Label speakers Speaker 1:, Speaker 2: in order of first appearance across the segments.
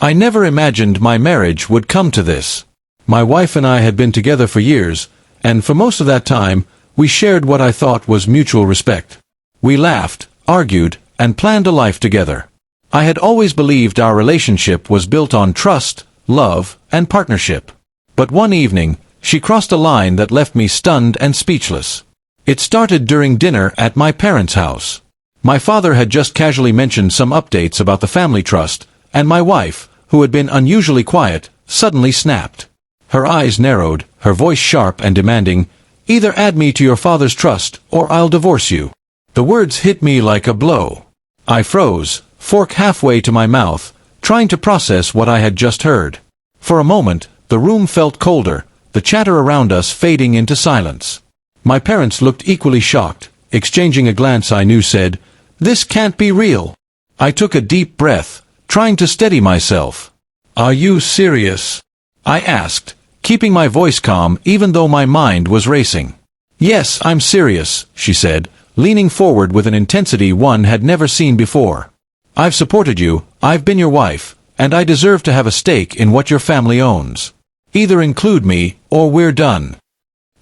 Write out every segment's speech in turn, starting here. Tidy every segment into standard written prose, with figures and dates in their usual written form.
Speaker 1: I never imagined my marriage would come to this. My wife and I had been together for years, and for most of that time, we shared what I thought was mutual respect. We laughed, argued, and planned a life together. I had always believed our relationship was built on trust, love, and partnership. But one evening, she crossed a line that left me stunned and speechless. It started during dinner at my parents' house. My father had just casually mentioned some updates about the family trust, and my wife, who had been unusually quiet, suddenly snapped. Her eyes narrowed, her voice sharp and demanding, "Either add me to your father's trust, or I'll divorce you." The words hit me like a blow. I froze, fork halfway to my mouth, trying to process what I had just heard. For a moment, the room felt colder, the chatter around us fading into silence. My parents looked equally shocked, exchanging a glance I knew said, "This can't be real." I took a deep breath, trying to steady myself. "Are you serious?" I asked, keeping my voice calm even though my mind was racing. "Yes, I'm serious," she said, leaning forward with an intensity one had never seen before. "I've supported you, I've been your wife, and I deserve to have a stake in what your family owns. Either include me, or we're done."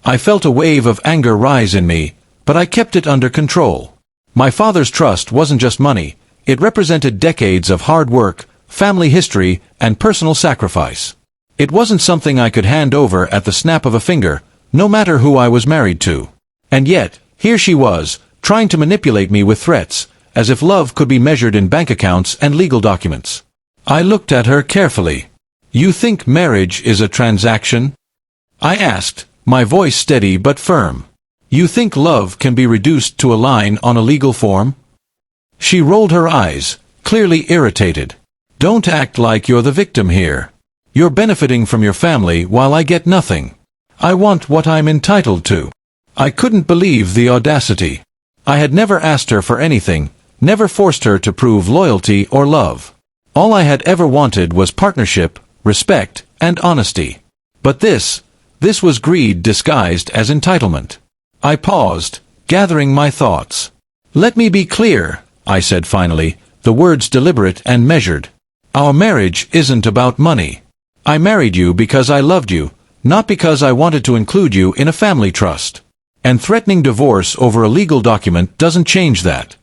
Speaker 1: I felt a wave of anger rise in me, but I kept it under control. My father's trust wasn't just money, it represented decades of hard work, family history, and personal sacrifice. It wasn't something I could hand over at the snap of a finger, no matter who I was married to. And yet, here she was, trying to manipulate me with threats, as if love could be measured in bank accounts and legal documents. I looked at her carefully. "You think marriage is a transaction?" I asked, my voice steady but firm. "You think love can be reduced to a line on a legal form?" She rolled her eyes, clearly irritated. "Don't act like you're the victim here. You're benefiting from your family while I get nothing. I want what I'm entitled to." I couldn't believe the audacity. I had never asked her for anything, never forced her to prove loyalty or love. All I had ever wanted was partnership, respect, and honesty. But this was greed disguised as entitlement. I paused, gathering my thoughts. "Let me be clear," I said finally, the words deliberate and measured. "Our marriage isn't about money. I married you because I loved you, not because I wanted to include you in a family trust. And threatening divorce over a legal document doesn't change that."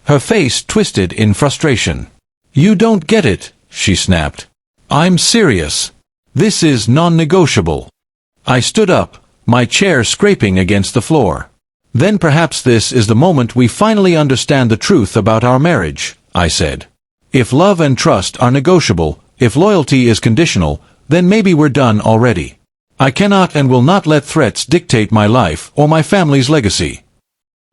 Speaker 1: Her face twisted in frustration. "You don't get it," she snapped. "I'm serious. This is non-negotiable." I stood up, my chair scraping against the floor. "Then perhaps this is the moment we finally understand the truth about our marriage," I said. "If love and trust are negotiable, if loyalty is conditional, then maybe we're done already. I cannot and will not let threats dictate my life or my family's legacy."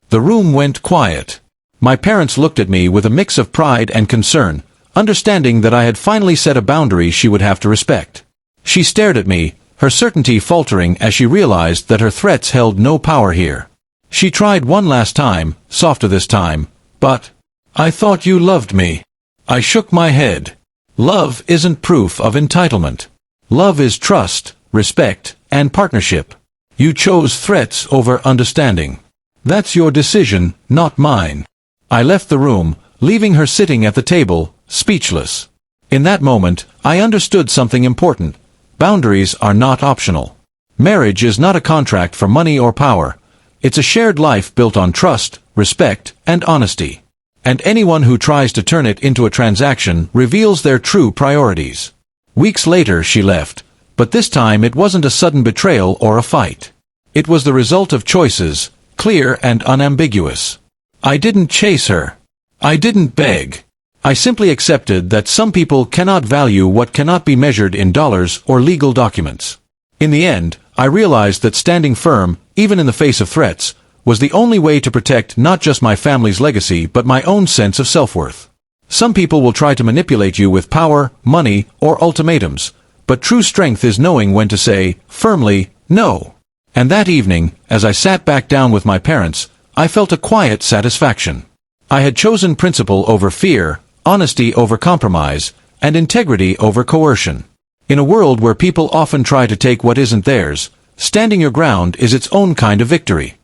Speaker 1: The room went quiet. My parents looked at me with a mix of pride and concern, understanding that I had finally set a boundary she would have to respect. She stared at me, her certainty faltering as she realized that her threats held no power here. She tried one last time, softer this time, "But I thought you loved me." I shook my head. Love isn't proof of entitlement. Love is trust, respect, and partnership. You chose threats over understanding. That's your decision, not mine. I left the room, leaving her sitting at the table, speechless. In that moment, I understood something important. Boundaries are not optional. Marriage is not a contract for money or power. It's a shared life built on trust, respect, and honesty. And anyone who tries to turn it into a transaction reveals their true priorities. Weeks later she left, but this time it wasn't a sudden betrayal or a fight. It was the result of choices, clear and unambiguous. I didn't chase her. I didn't beg. I simply accepted that some people cannot value what cannot be measured in dollars or legal documents. In the end, I realized that standing firm, even in the face of threats, was the only way to protect not just my family's legacy but my own sense of self-worth. Some people will try to manipulate you with power, money, or ultimatums, but true strength is knowing when to say, firmly, no. And that evening, as I sat back down with my parents, I felt a quiet satisfaction. I had chosen principle over fear, honesty over compromise, and integrity over coercion. In a world where people often try to take what isn't theirs, standing your ground is its own kind of victory.